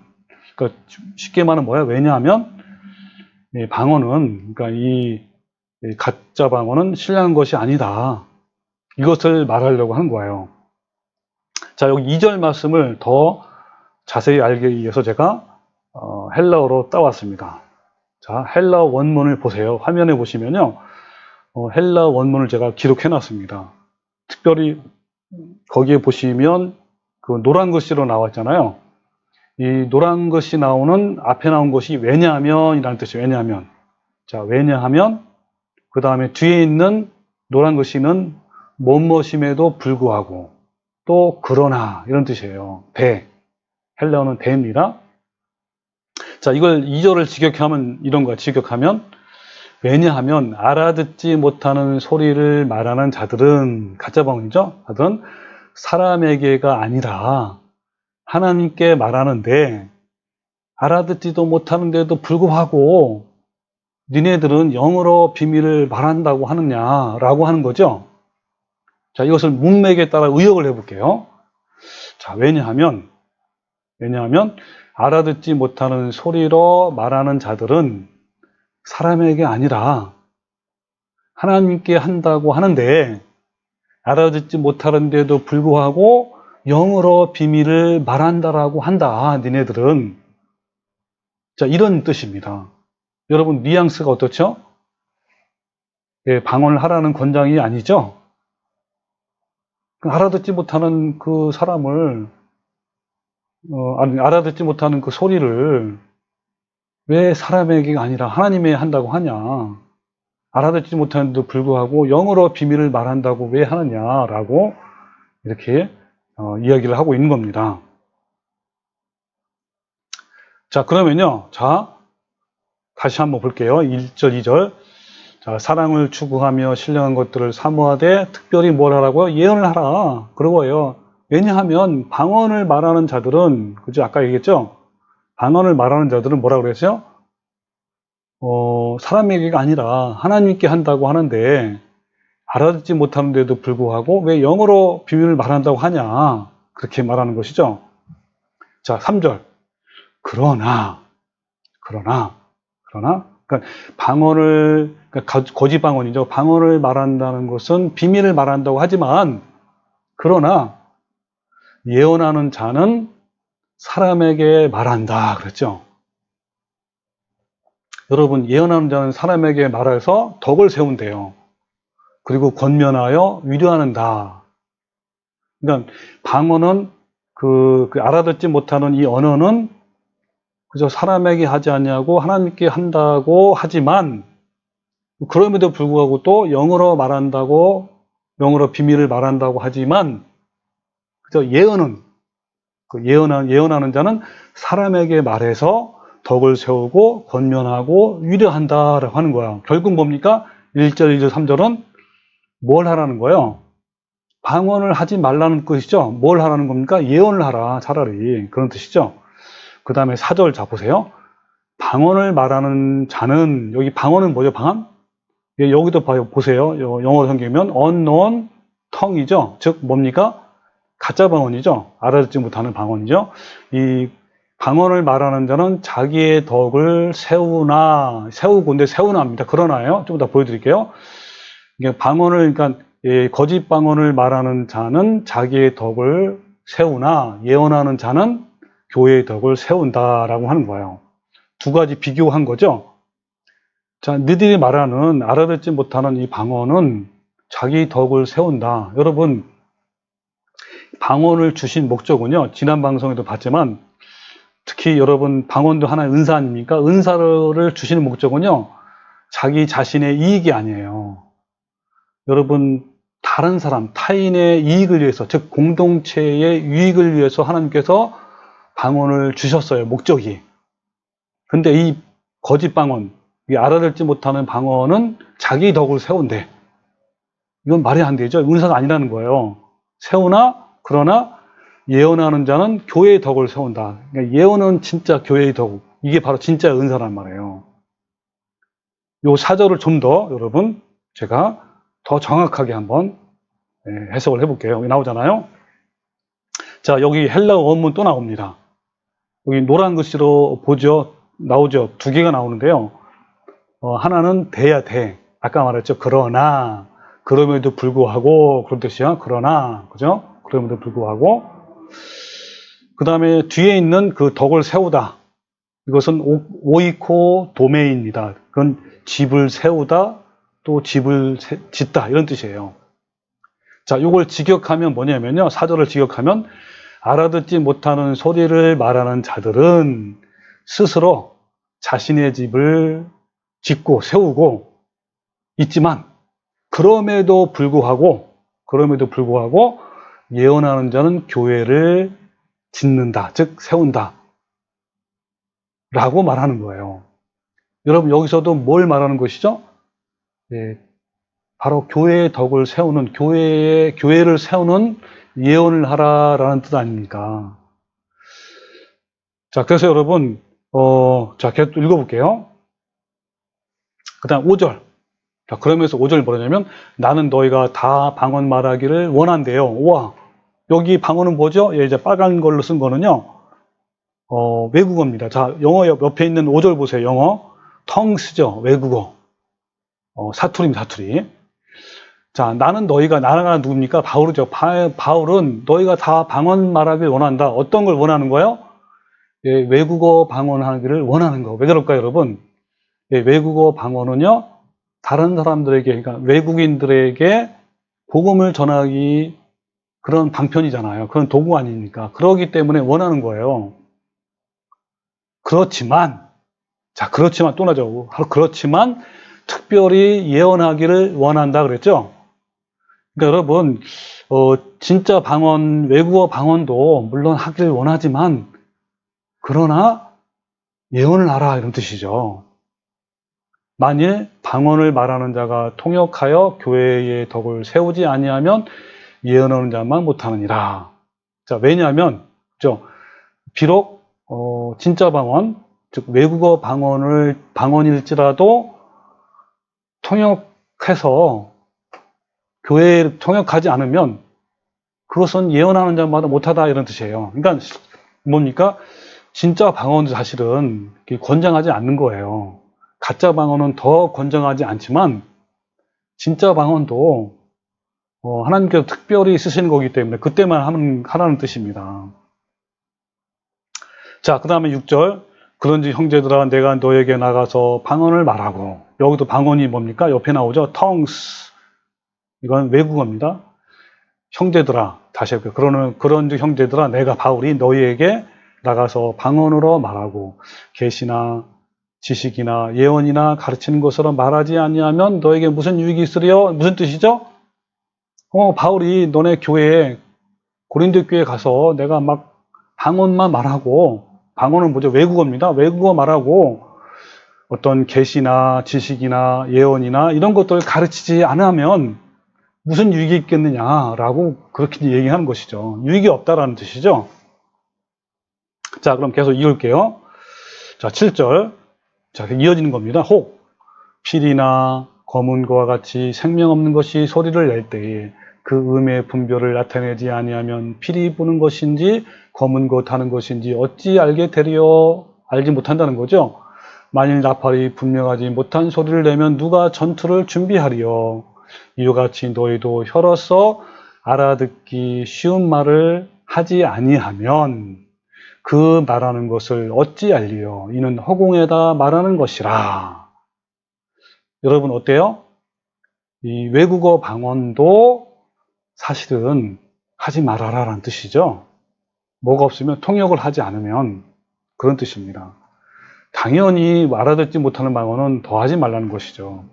그러니까 쉽게 말하면 뭐야? 왜냐하면 이 방언은, 그러니까 이 가짜 방언은 신령한 것이 아니다. 이것을 말하려고 하는 거예요. 자, 여기 2절 말씀을 더 자세히 알기 위해서 제가 헬라어로 따왔습니다. 자, 헬라어 원문을 보세요. 화면에 보시면요, 헬라어 원문을 제가 기록해 놨습니다. 특별히 거기에 보시면 그 노란 글씨로 나왔잖아요. 이 노란 것이 나오는 앞에 나온 것이 왜냐하면이라는 뜻이에요. 왜냐하면. 자, 왜냐하면 그 다음에 뒤에 있는 노란 글씨는 뭐뭐임에도 불구하고 또 그러나 이런 뜻이에요. 대. 헬라어는 대입니다. 자, 이걸 2절을 직역하면 이런 거야. 직역하면 왜냐하면 알아듣지 못하는 소리를 말하는 자들은 가짜방언이죠. 자들은 사람에게가 아니라 하나님께 말하는데 알아듣지도 못하는데도 불구하고 니네들은 영어로 비밀을 말한다고 하느냐라고 하는 거죠. 자, 이것을 문맥에 따라 의역을 해볼게요. 자, 왜냐하면 알아듣지 못하는 소리로 말하는 자들은 사람에게 아니라 하나님께 한다고 하는데 알아듣지 못하는데도 불구하고 영어로 비밀을 말한다라고 한다. 니네들은. 자, 이런 뜻입니다. 여러분 뉘앙스가 어떻죠? 예, 방언을 하라는 권장이 아니죠? 알아듣지 못하는 그 사람을 알아듣지 못하는 그 소리를 왜 사람에게 아니라 하나님에 한다고 하냐? 알아듣지 못하는데도 불구하고 영어로 비밀을 말한다고 왜 하느냐라고 이렇게 이야기를 하고 있는 겁니다. 자, 그러면요. 자, 다시 한번 볼게요. 1절, 2절. 자, 사랑을 추구하며 신령한 것들을 사모하되 특별히 뭘 하라고요? 예언을 하라. 그러고요. 왜냐하면 방언을 말하는 자들은, 그죠? 아까 얘기했죠? 방언을 말하는 자들은 뭐라고 그랬어요? 사람에게가 아니라 하나님께 한다고 하는데 알아듣지 못하는데도 불구하고 왜 영어로 비밀을 말한다고 하냐? 그렇게 말하는 것이죠. 자, 3절. 그러나, 그러니까 방언을, 그러니까 거짓 방언이죠. 방언을 말한다는 것은 비밀을 말한다고 하지만, 그러나 예언하는 자는 사람에게 말한다. 그랬죠. 여러분, 예언하는 자는 사람에게 말해서 덕을 세운대요. 그리고 권면하여 위로하는다. 그러니까 방언은 그 알아듣지 못하는 이 언어는 그저 사람에게 하지 않냐고 하나님께 한다고 하지만 그럼에도 불구하고 또 영어로 말한다고 영어로 비밀을 말한다고 하지만 그저 예언은 예언하는 자는 사람에게 말해서 덕을 세우고 권면하고 위로한다라고 하는 거야. 결국 뭡니까? 1절, 2절, 3절은 뭘 하라는 거예요? 방언을 하지 말라는 것이죠. 뭘 하라는 겁니까? 예언을 하라. 차라리 그런 뜻이죠. 그 다음에 4절 자 보세요. 방언을 말하는 자는 여기 방언은 뭐죠? 방언? 예, 여기도 보세요. 영어 성경이면 unknown tongue이죠. 즉 뭡니까? 가짜 방언이죠. 알아듣지 못하는 방언이죠. 이 방언을 말하는 자는 자기의 덕을 세우고인데 세우나입니다. 그러나요. 좀 이따 보여드릴게요. 이게 방언을 그러니까 거짓 방언을 말하는 자는 자기의 덕을 세우나 예언하는 자는 교회의 덕을 세운다라고 하는 거예요. 두 가지 비교한 거죠. 자, 너희들이 말하는 알아듣지 못하는 이 방언은 자기 덕을 세운다. 여러분, 방언을 주신 목적은요. 지난 방송에도 봤지만 특히 여러분 방언도 하나의 은사 아닙니까? 은사를 주시는 목적은요. 자기 자신의 이익이 아니에요. 여러분 다른 사람, 타인의 이익을 위해서 즉 공동체의 유익을 위해서 하나님께서 방언을 주셨어요. 목적이. 근데 이 거짓 방언, 이 알아듣지 못하는 방언은 자기 덕을 세운대. 이건 말이 안 되죠. 은사가 아니라는 거예요. 그러나 예언하는 자는 교회의 덕을 세운다. 그러니까 예언은 진짜 교회의 덕. 이게 바로 진짜 은사란 말이에요. 요 사절을 좀 더 여러분 제가 더 정확하게 한번 해석을 해볼게요. 여기 나오잖아요. 자, 여기 헬라어 원문 또 나옵니다. 여기 노란 글씨로 나오죠. 두 개가 나오는데요. 하나는 대야 대. 아까 말했죠. 그러나, 그럼에도 불구하고, 그런 뜻이야. 그러나, 그죠? 그럼에도 불구하고. 그 다음에 뒤에 있는 그 덕을 세우다. 이것은 오이코 도메입니다. 그건 집을 세우다, 또 집을 짓다. 이런 뜻이에요. 자, 이걸 직역하면 뭐냐면요. 사절을 직역하면 알아듣지 못하는 소리를 말하는 자들은 스스로 자신의 집을 짓고 세우고 있지만 그럼에도 불구하고 예언하는 자는 교회를 짓는다, 즉 세운다 라고 말하는 거예요. 여러분 여기서도 뭘 말하는 것이죠? 예, 바로 교회의 덕을 세우는, 교회를 세우는 예언을 하라라는 뜻 아닙니까? 자, 그래서 여러분, 자, 계속 읽어볼게요. 그 다음 5절. 자, 그러면서 5절 뭐냐면, 나는 너희가 다 방언 말하기를 원한대요. 우와, 여기 방언은 뭐죠? 예, 이제 빨간 걸로 쓴 거는요, 외국어입니다. 자, 영어 옆에 있는 5절 보세요. 영어. 텅스죠. 외국어. 사투리입니다, 사투리. 자, 나가 누굽니까? 바울이죠. 바울은 너희가 다 방언 말하길 원한다. 어떤 걸 원하는 거예요? 예, 외국어 방언하기를 원하는 거. 왜 그럴까요, 여러분? 예, 외국어 방언은요, 다른 사람들에게, 그러니까 외국인들에게 복음을 전하기 그런 방편이잖아요. 그런 도구 아닙니까? 그러기 때문에 원하는 거예요. 그렇지만 또 나죠. 그렇지만 특별히 예언하기를 원한다 그랬죠. 그러니까 여러분, 진짜 방언, 외국어 방언도 물론 하기를 원하지만 그러나 예언을 하라 이런 뜻이죠. 만일 방언을 말하는 자가 통역하여 교회의 덕을 세우지 아니하면 예언하는 자만 못하느니라. 자, 왜냐하면 비록 진짜 방언, 즉 외국어 방언일지라도 통역해서 교회에 통역하지 않으면 그것은 예언하는 자마다 못하다 이런 뜻이에요. 그러니까 뭡니까? 진짜 방언도 사실은 권장하지 않는 거예요. 가짜 방언은 더 권장하지 않지만 진짜 방언도 하나님께서 특별히 쓰시는 거기 때문에 그때만 하라는 뜻입니다. 자, 그 다음에 6절. 그런지 형제들아 내가 너에게 나가서 방언을 말하고, 여기도 방언이 뭡니까? 옆에 나오죠. tongues. 이건 외국어입니다. 형제들아, 다시 해볼게요. 그런지 형제들아 내가 바울이 너희에게 나가서 방언으로 말하고 계시나 지식이나 예언이나 가르치는 것으로 말하지 아니하면 너에게 무슨 유익이 있으리요? 무슨 뜻이죠? 바울이 너네 교회에 고린도 교회에 가서 내가 막 방언만 말하고, 방언은 뭐죠? 외국어입니다. 외국어 말하고 어떤 계시나 지식이나 예언이나 이런 것들을 가르치지 않으면 무슨 유익이 있겠느냐라고 그렇게 얘기하는 것이죠. 유익이 없다라는 뜻이죠. 자, 그럼 계속 읽을게요. 자, 7절. 자, 이어지는 겁니다. 혹 필이나 검은 거와 같이 생명 없는 것이 소리를 낼 때에 그 음의 분별을 나타내지 아니하면 필이 부는 것인지 검은 것 하는 것인지 어찌 알게 되리요? 알지 못한다는 거죠. 만일 나팔이 분명하지 못한 소리를 내면 누가 전투를 준비하리요? 이와 같이 너희도 혀로서 알아듣기 쉬운 말을 하지 아니하면 그 말하는 것을 어찌 알리요? 이는 허공에다 말하는 것이라. 여러분 어때요? 이 외국어 방언도 사실은 하지 말아라라는 뜻이죠. 뭐가 없으면 통역을 하지 않으면 그런 뜻입니다. 당연히 알아듣지 못하는 방언은 더 하지 말라는 것이죠.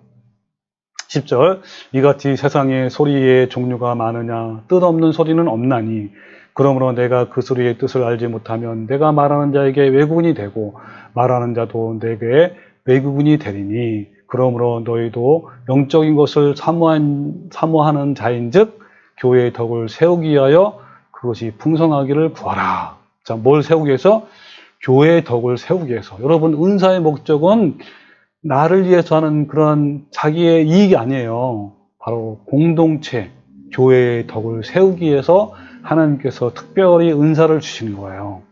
10절. 이같이 세상에 소리의 종류가 많으냐 뜻없는 소리는 없나니 그러므로 내가 그 소리의 뜻을 알지 못하면 내가 말하는 자에게 외국인이 되고 말하는 자도 내게 외국인이 되리니 그러므로 너희도 영적인 것을 사모하는 자인즉 교회의 덕을 세우기 위하여 그것이 풍성하기를 구하라. 자, 뭘 세우기 위해서? 교회의 덕을 세우기 위해서. 여러분, 은사의 목적은 나를 위해서 하는 그런 자기의 이익이 아니에요. 바로 공동체, 교회의 덕을 세우기 위해서 하나님께서 특별히 은사를 주시는 거예요.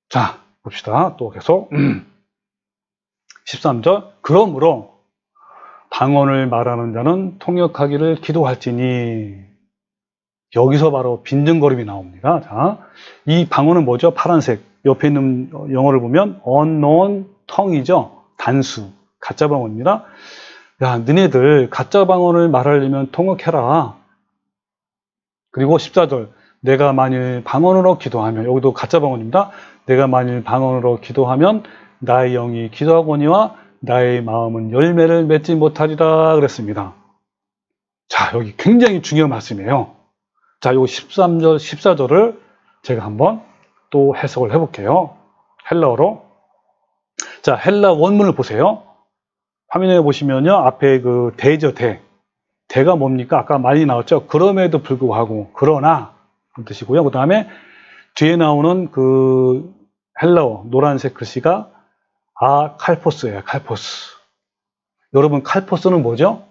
자, 봅시다. 또 계속. 13절. 그러므로 방언을 말하는 자는 통역하기를 기도할지니. 여기서 바로 빈증거림이 나옵니다. 자, 이 방언은 뭐죠? 파란색. 옆에 있는 영어를 보면 unknown tongue이죠. 단수. 가짜 방언입니다. 야, 너네들 가짜 방언을 말하려면 통역해라. 그리고 14절. 내가 만일 방언으로 기도하면, 여기도 가짜 방언입니다. 내가 만일 방언으로 기도하면 나의 영이 기도하거니와 나의 마음은 열매를 맺지 못하리라 그랬습니다. 자, 여기 굉장히 중요한 말씀이에요. 자, 요 13절, 14절을 제가 한번 또 해석을 해볼게요. 헬라어로. 자, 헬라 원문을 보세요. 화면에 보시면요. 앞에 그 대죠, 대. 대가 뭡니까? 아까 많이 나왔죠? 그럼에도 불구하고, 그러나, 그런 뜻이고요. 그 다음에 뒤에 나오는 그 헬라어, 노란색 글씨가 칼포스예요, 칼포스. 여러분, 칼포스는 뭐죠?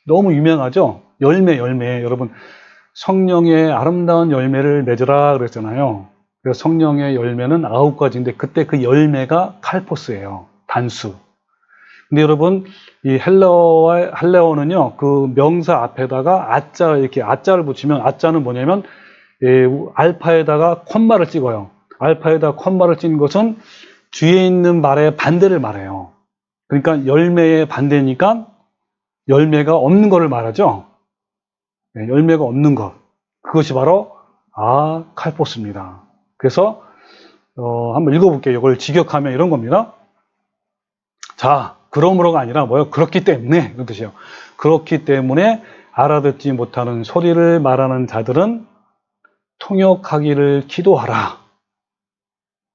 너무 유명하죠? 열매. 여러분, 성령의 아름다운 열매를 맺으라 그랬잖아요. 그래서 성령의 열매는 9가지인데 그때 그 열매가 칼포스예요. 단수. 근데 여러분, 이 헬라어는요, 그 명사 앞에다가 아자, 이렇게 아자를 붙이면, 아자는 뭐냐면, 알파에다가 콤마를 찍어요. 알파에다가 콤마를 찍은 것은 뒤에 있는 말의 반대를 말해요. 그러니까 열매의 반대니까 열매가 없는 것을 말하죠. 열매가 없는 것. 그것이 바로 칼포스입니다. 그래서 한번 읽어볼게요. 이걸 직역하면 이런 겁니다. 자, 그러므로가 아니라 뭐요? 그렇기 때문에, 이런 뜻이에요. 그렇기 때문에 알아듣지 못하는 소리를 말하는 자들은 통역하기를 기도하라.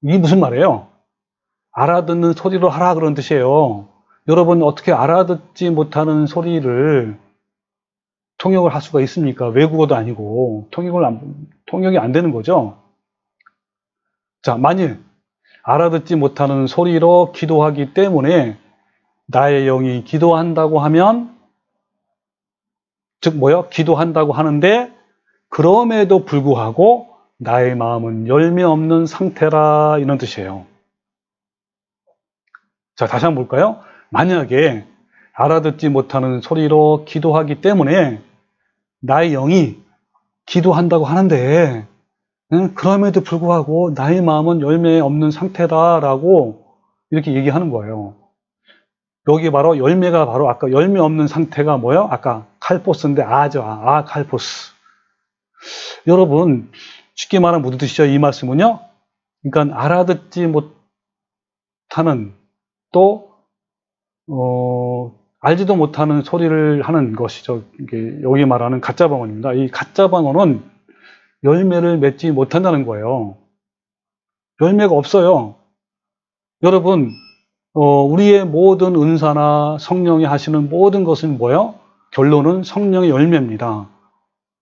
이게 무슨 말이에요? 알아듣는 소리로 하라 그런 뜻이에요. 여러분, 어떻게 알아듣지 못하는 소리를 통역을 할 수가 있습니까? 외국어도 아니고 통역이 안 되는 거죠. 자, 만일 알아듣지 못하는 소리로 기도하기 때문에 나의 영이 기도한다고 하면, 즉 뭐요? 기도한다고 하는데 그럼에도 불구하고 나의 마음은 열매 없는 상태라, 이런 뜻이에요. 자, 다시 한번 볼까요? 만약에 알아듣지 못하는 소리로 기도하기 때문에 나의 영이 기도한다고 하는데 그럼에도 불구하고 나의 마음은 열매 없는 상태다라고 이렇게 얘기하는 거예요. 여기 바로 열매가 바로 아까 열매 없는 상태가 뭐예요? 아까 칼포스인데 칼포스. 여러분, 쉽게 말하면 무슨 뜻이죠? 이 말씀은요. 그러니까 알아듣지 못하는 또 알지도 못하는 소리를 하는 것이죠. 이게 여기 말하는 가짜 방언입니다. 이 가짜 방언은 열매를 맺지 못한다는 거예요. 열매가 없어요. 여러분, 우리의 모든 은사나 성령이 하시는 모든 것은 뭐예요? 결론은 성령의 열매입니다.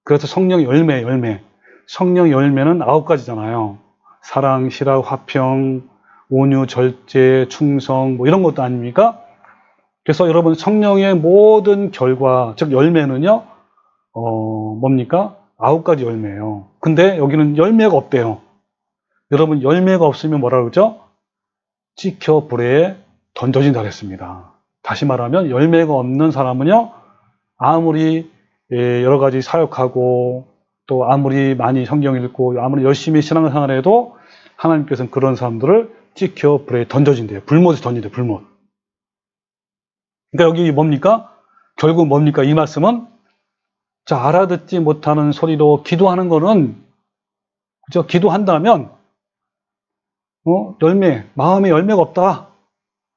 그래서 성령의 열매. 성령의 열매는 9가지잖아요. 사랑, 실학, 화평, 온유, 절제, 충성, 뭐 이런 것도 아닙니까? 그래서 여러분, 성령의 모든 결과, 즉 열매는요, 뭡니까? 9가지 열매예요. 근데 여기는 열매가 없대요. 여러분, 열매가 없으면 뭐라 그러죠? 찍혀 불에 던져진다 그랬습니다. 다시 말하면 열매가 없는 사람은요, 아무리 여러 가지 사역하고 또 아무리 많이 성경 읽고 아무리 열심히 신앙생활을 해도 하나님께서는 그런 사람들을 찍혀 불에 던져진대요. 불못에 던진대요. 불못. 그러니까 여기 뭡니까? 결국 뭡니까? 이 말씀은, 자, 알아듣지 못하는 소리로 기도하는 거는, 그죠? 기도한다면 마음에 열매가 없다,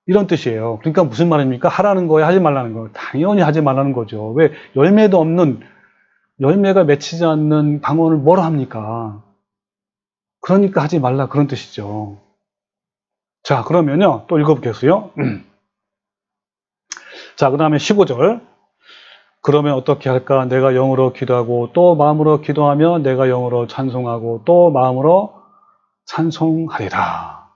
이런 뜻이에요. 그러니까 무슨 말입니까? 하라는 거예요? 하지 말라는 거예요? 당연히 하지 말라는 거죠. 왜? 열매도 없는, 열매가 맺히지 않는 방언을 뭐라 합니까? 그러니까 하지 말라, 그런 뜻이죠. 자, 그러면요, 또 읽어보겠어요. 자, 그 다음에 15절. 그러면 어떻게 할까? 내가 영으로 기도하고 또 마음으로 기도하며 내가 영으로 찬송하고 또 마음으로 찬송하리라.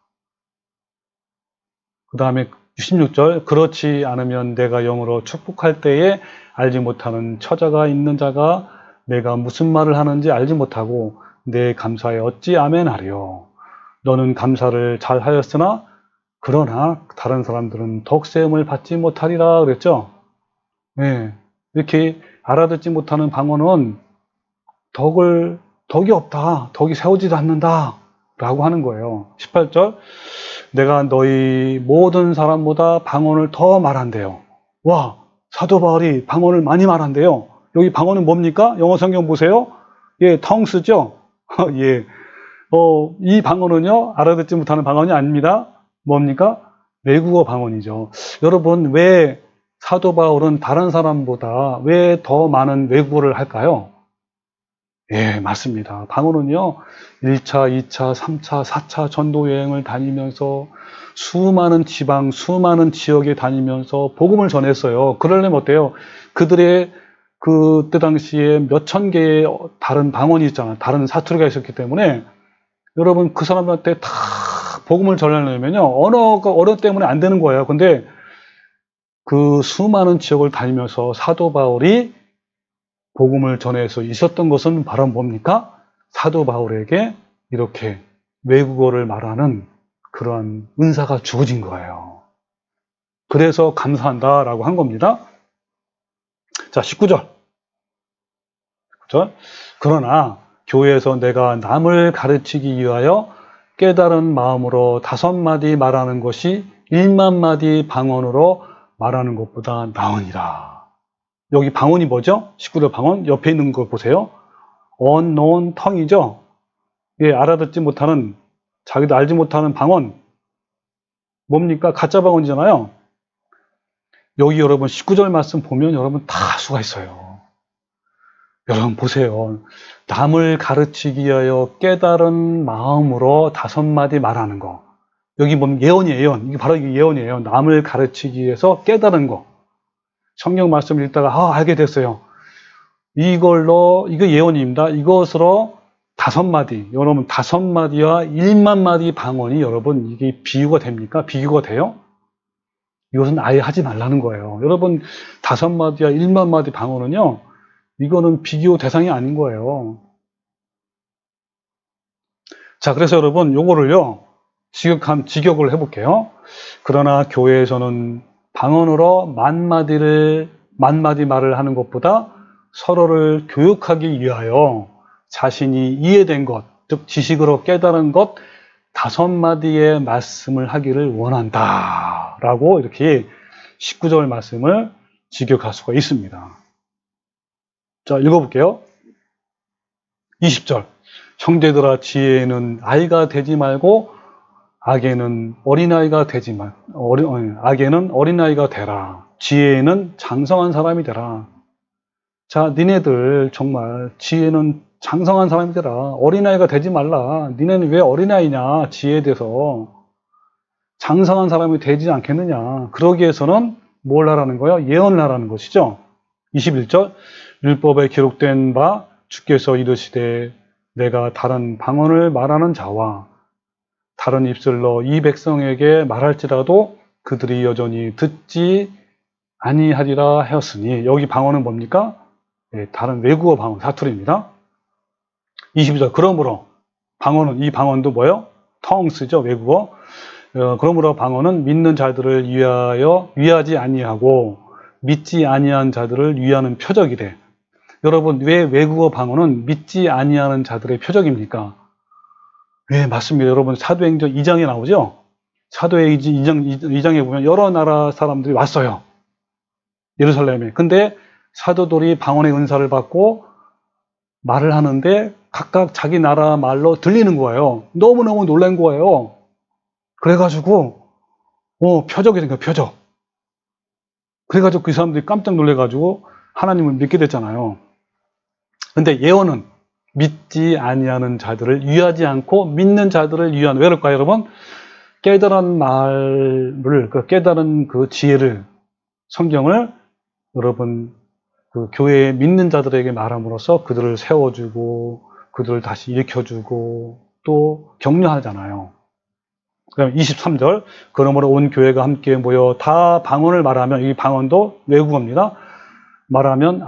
그 다음에 16절. 그렇지 않으면 내가 영으로 축복할 때에 알지 못하는 처자가 있는 자가 내가 무슨 말을 하는지 알지 못하고 내 감사에 어찌 아멘하리요. 너는 감사를 잘 하였으나 그러나 다른 사람들은 덕세움을 받지 못하리라 그랬죠. 네. 이렇게 알아듣지 못하는 방언은 덕이 없다, 덕이 세우지도 않는다 라고 하는 거예요. 18절. 내가 너희 모든 사람보다 방언을 더 말한대요. 와, 사도 바울이 방언을 많이 말한대요. 여기 방언은 뭡니까? 영어 성경 보세요. 예, 텅스죠. 예. 이 방언은요, 알아듣지 못하는 방언이 아닙니다. 뭡니까? 외국어 방언이죠. 여러분, 왜 사도 바울은 다른 사람보다 왜 더 많은 외국어를 할까요? 예, 맞습니다. 방언은요, 1차, 2차, 3차, 4차 전도 여행을 다니면서 수많은 지방, 수많은 지역에 다니면서 복음을 전했어요. 그러려면 어때요? 그들의 그때 당시에 몇천 개의 다른 방언이 있잖아요. 다른 사투리가 있었기 때문에 여러분 그 사람한테 다 복음을 전하려면요, 언어 때문에 안 되는 거예요. 근데 그 수많은 지역을 다니면서 사도 바울이 복음을 전해서 있었던 것은 바로 뭡니까? 사도 바울에게 이렇게 외국어를 말하는 그러한 은사가 주어진 거예요. 그래서 감사한다라고 한 겁니다. 자, 19절. 그러나 교회에서 내가 남을 가르치기 위하여 깨달은 마음으로 5마디 말하는 것이 1만 마디 방언으로 말하는 것보다 나으니라. 여기 방언이 뭐죠? 19절 방언 옆에 있는 거 보세요. unknown tongue이죠. 예, 알아듣지 못하는, 자기도 알지 못하는 방언. 뭡니까? 가짜 방언이잖아요. 여기 여러분 19절 말씀 보면 여러분 다 수가 있어요. 여러분 보세요. 남을 가르치기 위하여 깨달은 마음으로 5마디 말하는 거. 여기 보면 예언이에요, 예언. 이게 바로 이게 예언이에요. 남을 가르치기 위해서 깨달은 거. 성경 말씀을 읽다가 알게 됐어요. 이게 예언입니다. 이것으로 5마디, 여러분 5마디와 1만 마디 방언이 여러분 이게 비유가 됩니까? 비교가 돼요? 이것은 아예 하지 말라는 거예요. 여러분 5마디와 1만 마디 방언은요, 이거는 비교 대상이 아닌 거예요. 자, 그래서 여러분 요거를요, 직역을 해볼게요. 그러나 교회에서는 방언으로 만마디 말을 하는 것보다 서로를 교육하기 위하여 자신이 이해된 것, 즉 지식으로 깨달은 것 5마디의 말씀을 하기를 원한다 라고 이렇게 19절 말씀을 직역할 수가 있습니다. 자, 읽어볼게요. 20절. 형제들아, 지혜는 아이가 되지 말고 악에는 어린아이가 악에는 어린아이가 되라. 지혜에는 장성한 사람이 되라. 자, 니네들 정말 지혜는 장성한 사람이 되라. 어린아이가 되지 말라. 니네는 왜 어린아이냐? 지혜에 대해서 장성한 사람이 되지 않겠느냐? 그러기 위해서는 뭘 하라는 거예요? 예언을 하라는 것이죠. 21절. 율법에 기록된 바 주께서 이르시되 내가 다른 방언을 말하는 자와 다른 입술로 이 백성에게 말할지라도 그들이 여전히 듣지 아니하리라 하였으니, 여기 방언은 뭡니까? 네, 다른 외국어 방언, 사투리입니다. 22절. 그러므로 방언은, 이 방언도 뭐예요? 텅스죠, 외국어. 그러므로 방언은 믿는 자들을 위하지 아니하고 믿지 아니한 자들을 위하는 표적이래. 여러분, 왜 외국어 방언은 믿지 아니하는 자들의 표적입니까? 네, 맞습니다. 여러분, 사도행전 2장에 나오죠? 사도행전 2장에 보면 여러 나라 사람들이 왔어요. 예루살렘에. 근데 사도들이 방언의 은사를 받고 말을 하는데 각각 자기 나라 말로 들리는 거예요. 너무너무 놀란 거예요. 그래가지고, 표적이 된 거예요, 표적. 그래가지고 그 사람들이 깜짝 놀래가지고 하나님을 믿게 됐잖아요. 근데 예언은 믿지 아니하는 자들을 위하지 않고 믿는 자들을 위한, 왜 그럴까요, 여러분? 깨달은 말을, 깨달은 그 지혜를, 성경을 여러분 그 교회에 믿는 자들에게 말함으로써 그들을 세워주고 그들을 다시 일으켜주고 또 격려하잖아요. 그다음 23절. 그러므로 온 교회가 함께 모여 다 방언을 말하면, 이 방언도 외국어입니다. 말하면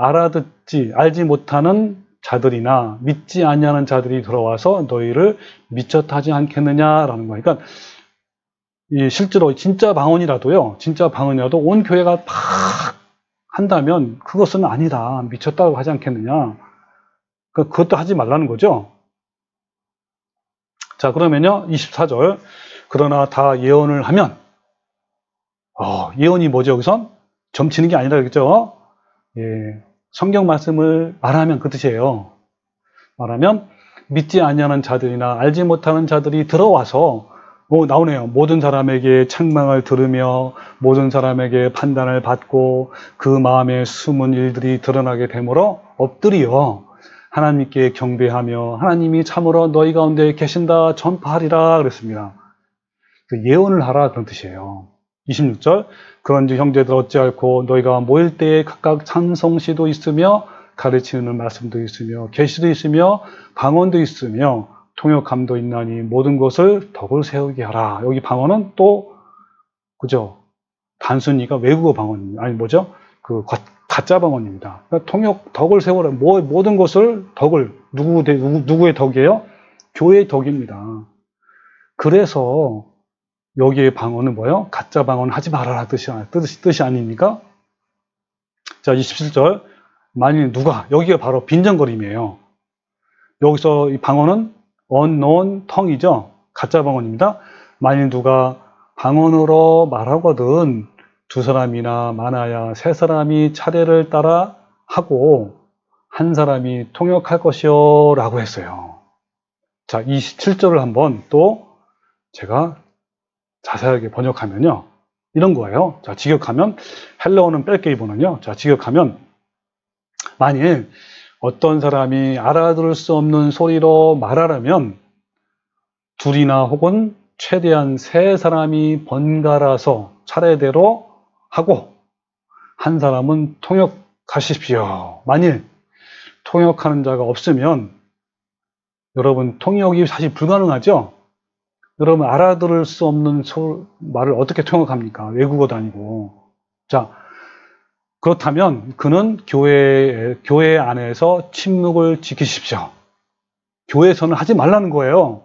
알지 못하는 자들이나 믿지 아니하는 자들이 들어와서 너희를 미쳤하지 않겠느냐라는 거예요. 그러니까 실제로 진짜 방언이라도 온 교회가 막 한다면 그것은 아니다, 미쳤다고 하지 않겠느냐. 그것도 하지 말라는 거죠. 자, 그러면요 24절. 그러나 다 예언을 하면, 예언이 뭐죠? 여기선 점치는 게 아니라 그랬죠. 예, 성경 말씀을 말하면 그 뜻이에요. 말하면 믿지 아니하는 자들이나 알지 못하는 자들이 들어와서 나오네요. 모든 사람에게 책망을 들으며 모든 사람에게 판단을 받고 그 마음에 숨은 일들이 드러나게 되므로 엎드려 하나님께 경배하며 하나님이 참으로 너희 가운데 계신다 전파하리라 그랬습니다. 예언을 하라 그런 뜻이에요. 26절 그런즉 형제들 어찌할꼬 너희가 모일 때에 각각 찬송시도 있으며 가르치는 말씀도 있으며 계시도 있으며 방언도 있으며 통역함도 있나니 모든 것을 덕을 세우게 하라. 여기 방언은 또 그죠? 단순히가 외국어 방언입니다. 아니 뭐죠? 그 가짜 방언입니다. 그러니까 통역 덕을 세우라. 모든 것을 덕을 누구의 덕이에요? 교회의 덕입니다. 그래서 여기에 방언은 뭐예요? 가짜 방언 하지 말아라 뜻이 아닙니까? 자, 27절. 만일 누가, 여기가 바로 빈정거림이에요. 여기서 이 방언은 unknown tongue이죠. 가짜 방언입니다. 만일 누가 방언으로 말하거든 두 사람이나 많아야 세 사람이 차례를 따라 하고 한 사람이 통역할 것이요 라고 했어요. 자, 27절을 한번 또 제가 자세하게 번역하면요. 이런 거예요. 자, 직역하면 헬라어는 뺄게 이번은요. 자, 직역하면 만일 어떤 사람이 알아들을 수 없는 소리로 말하려면 둘이나 혹은 최대한 세 사람이 번갈아서 차례대로 하고 한 사람은 통역하십시오. 만일 통역하는 자가 없으면 여러분 통역이 사실 불가능하죠? 여러분 알아들을 수 없는 말을 어떻게 통역합니까? 외국어도 아니고. 자, 그렇다면 그는 교회 안에서 침묵을 지키십시오. 교회에서는 하지 말라는 거예요.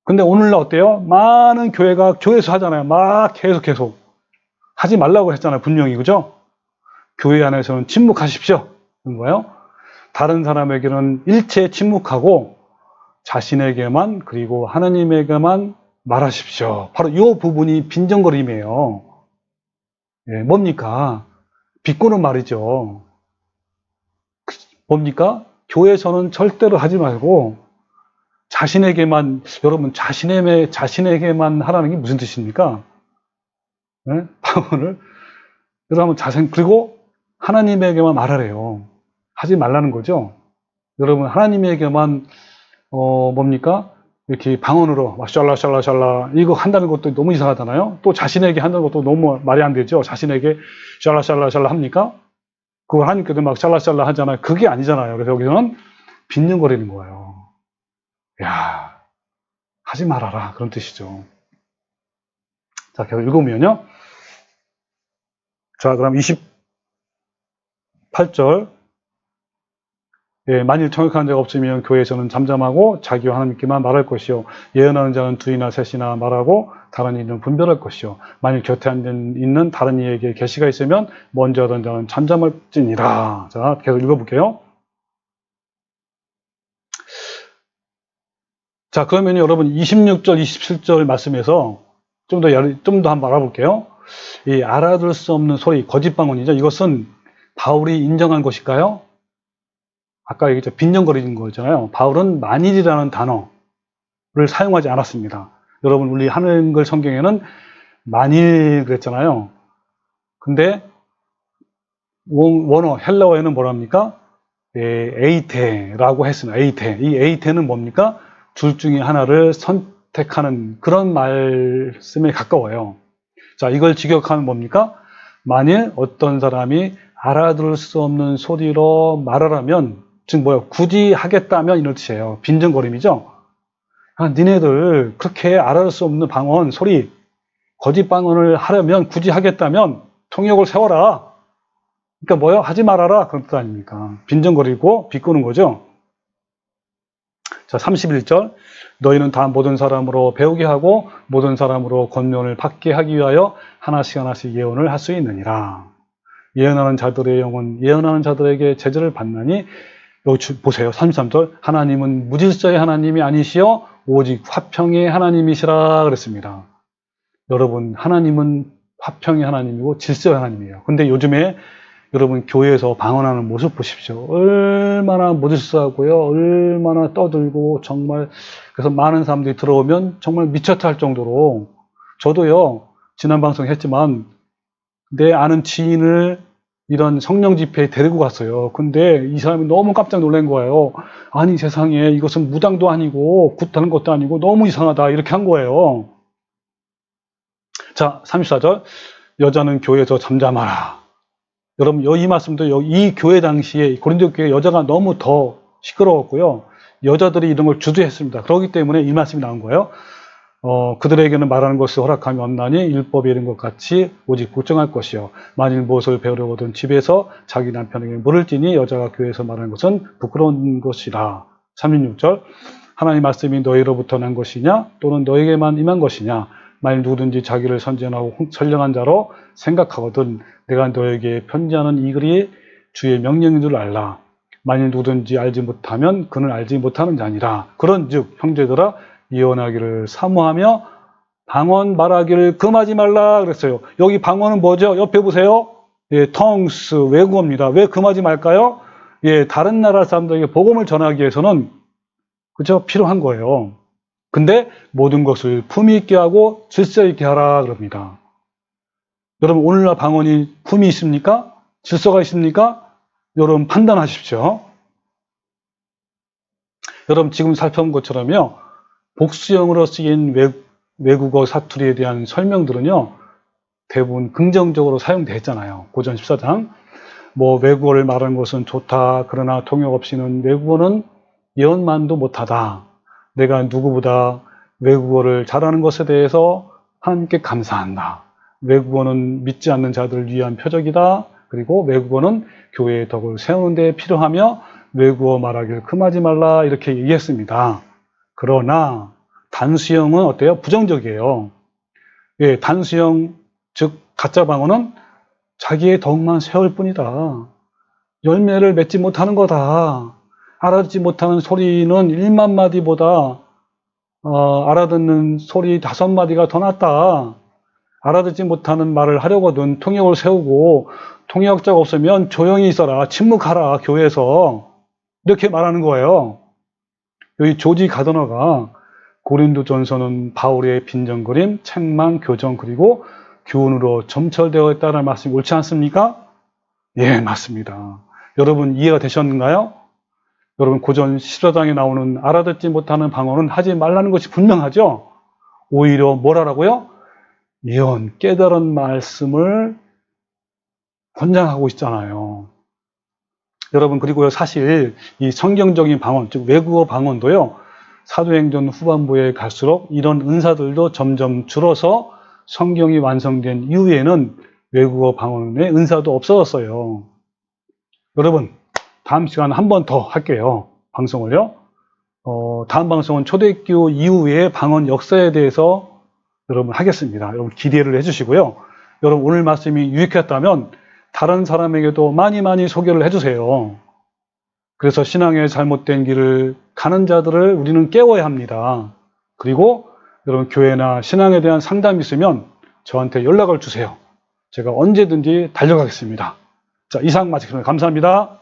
근데 오늘날 어때요? 많은 교회가 교회에서 하잖아요. 막 계속 하지 말라고 했잖아요. 분명히 그죠? 교회 안에서는 침묵하십시오. 그런 거예요. 다른 사람에게는 일체 침묵하고 자신에게만 그리고 하나님에게만 말하십시오. 바로 이 부분이 빈정거림이에요. 예, 뭡니까? 비꼬는 말이죠. 뭡니까? 교회에서는 절대로 하지 말고 자신에게만, 여러분 자신에게만 하라는 게 무슨 뜻입니까? 예? 방언을 여러분 그리고 하나님에게만 말하래요. 하지 말라는 거죠. 여러분 하나님에게만 뭡니까? 이렇게 방언으로 막 샬라샬라샬라 이거 한다는 것도 너무 이상하잖아요. 또 자신에게 한다는 것도 너무 말이 안 되죠. 자신에게 샬라샬라샬라 합니까? 그거 하나님께도 막 샬라샬라 하잖아요. 그게 아니잖아요. 그래서 여기서는 빈정거리는 거예요. 야, 하지 말아라 그런 뜻이죠. 자, 계속 읽으면요. 자, 그럼 28절. 예, 만일 통역하는 자가 없으면 교회에서는 잠잠하고 자기와 하나님께만 말할 것이요 예언하는 자는 두이나 셋이나 말하고 다른 이는 분별할 것이요 만일 곁에 있는 다른 이에게 계시가 있으면 먼저 하던 자는 잠잠할지니라. 자, 계속 읽어볼게요. 자, 그러면 여러분 26절, 27절 말씀에서 좀 더 한번 알아볼게요. 이 알아들 수 없는 소리, 거짓 방언이죠. 이것은 바울이 인정한 것일까요? 아까 얘기했죠. 빈정거리는 거잖아요. 바울은 만일이라는 단어를 사용하지 않았습니다. 여러분, 우리 한글 성경에는 만일 그랬잖아요. 근데 원어, 헬라어에는 뭐랍니까? 에이테라고 했습니다. 에이테. 이 에이테는 뭡니까? 둘 중에 하나를 선택하는 그런 말씀에 가까워요. 자, 이걸 직역하면 뭡니까? 만일 어떤 사람이 알아들을 수 없는 소리로 말하라면, 즉 굳이 하겠다면 이런 뜻이에요. 빈정거림이죠. 니네들 그렇게 알아들 수 없는 방언, 소리, 거짓 방언을 하려면 굳이 하겠다면 통역을 세워라. 그러니까 하지 말아라 그런 뜻 아닙니까? 빈정거리고 비꼬는 거죠. 자, 31절. 너희는 다 모든 사람으로 배우게 하고 모든 사람으로 권면을 받게 하기 위하여 하나씩 예언을 할 수 있느니라. 예언하는 자들의 영은 예언하는 자들에게 제재를 받나니, 여기 보세요. 33절. 하나님은 무질서의 하나님이 아니시여 오직 화평의 하나님이시라 그랬습니다. 여러분, 하나님은 화평의 하나님이고 질서의 하나님이에요. 근데 요즘에 여러분 교회에서 방언하는 모습 보십시오. 얼마나 무질서하고요. 얼마나 떠들고 정말 그래서 많은 사람들이 들어오면 정말 미쳤다 할 정도로 저도요. 지난 방송 했지만 내 아는 지인을 이런 성령 집회에 데리고 갔어요. 근데 이 사람이 너무 깜짝 놀란 거예요. 아니 세상에 이것은 무당도 아니고 굿하는 것도 아니고 너무 이상하다 이렇게 한 거예요. 자 34절 여자는 교회에서 잠잠하라. 여러분 이 말씀도 이 교회 당시에 고린도 교회 여자가 너무 더 시끄러웠고요. 여자들이 이런 걸 주도했습니다. 그렇기 때문에 이 말씀이 나온 거예요. 그들에게는 말하는 것을 허락함이 없나니 율법에 이른 것 같이 오직 복종할 것이요. 만일 무엇을 배우려거든 집에서 자기 남편에게 물을지니 여자가 교회에서 말하는 것은 부끄러운 것이라. 36절 하나님 말씀이 너희로부터 난 것이냐 또는 너에게만 임한 것이냐 만일 누구든지 자기를 선전하고 선량한 자로 생각하거든 내가 너에게 편지하는 이 글이 주의 명령인 줄 알라. 만일 누구든지 알지 못하면 그는 알지 못하는 자니라. 그런즉 형제들아 예언하기를 사모하며 방언 말하기를 금하지 말라 그랬어요. 여기 방언은 뭐죠? 옆에 보세요. 예, tongues 외국어입니다. 왜 금하지 말까요? 예, 다른 나라 사람들에게 복음을 전하기 위해서는 그죠? 필요한 거예요. 근데 모든 것을 품위 있게 하고 질서 있게 하라 그럽니다. 여러분 오늘날 방언이 품위 있습니까? 질서가 있습니까? 여러분 판단하십시오. 여러분 지금 살펴본 것처럼요. 복수형으로 쓰인 외국어 사투리에 대한 설명들은요. 대부분 긍정적으로 사용됐잖아요. 고전 14장. 뭐 외국어를 말하는 것은 좋다. 그러나 통역 없이는 외국어는 예언만도 못하다. 내가 누구보다 외국어를 잘하는 것에 대해서 하나님께 감사한다. 외국어는 믿지 않는 자들을 위한 표적이다. 그리고 외국어는 교회의 덕을 세우는 데 필요하며 외국어 말하기를 금하지 말라 이렇게 얘기했습니다. 그러나 단수형은 어때요? 부정적이에요. 예, 단수형 즉 가짜 방언은 자기의 덕만 세울 뿐이다. 열매를 맺지 못하는 거다. 알아듣지 못하는 소리는 1만 마디보다 알아듣는 소리 5마디가 더 낫다. 알아듣지 못하는 말을 하려거든 통역을 세우고 통역자가 없으면 조용히 있어라. 침묵하라. 교회에서. 이렇게 말하는 거예요. 여기 조지 가더너가 고린도전서는 바울의 빈정거림, 책망, 교정 그리고 교훈으로 점철되어 있다는 말씀이 옳지 않습니까? 예, 맞습니다. 여러분 이해가 되셨는가요? 여러분 고전 14장에 나오는 알아듣지 못하는 방언은 하지 말라는 것이 분명하죠? 오히려 뭘 하라고요? 예언, 깨달은 말씀을 권장하고 있잖아요. 여러분 그리고요 사실 이 성경적인 방언, 즉 외국어 방언도요 사도행전 후반부에 갈수록 이런 은사들도 점점 줄어서 성경이 완성된 이후에는 외국어 방언의 은사도 없어졌어요. 여러분 다음 시간에 한 번 더 할게요. 방송을요. 다음 방송은 초대교회 이후의 방언 역사에 대해서 여러분 하겠습니다. 여러분 기대를 해주시고요. 여러분 오늘 말씀이 유익했다면 다른 사람에게도 많이 소개를 해주세요. 그래서 신앙의 잘못된 길을 가는 자들을 우리는 깨워야 합니다. 그리고 여러분 교회나 신앙에 대한 상담이 있으면 저한테 연락을 주세요. 제가 언제든지 달려가겠습니다. 자, 이상 마치겠습니다. 감사합니다.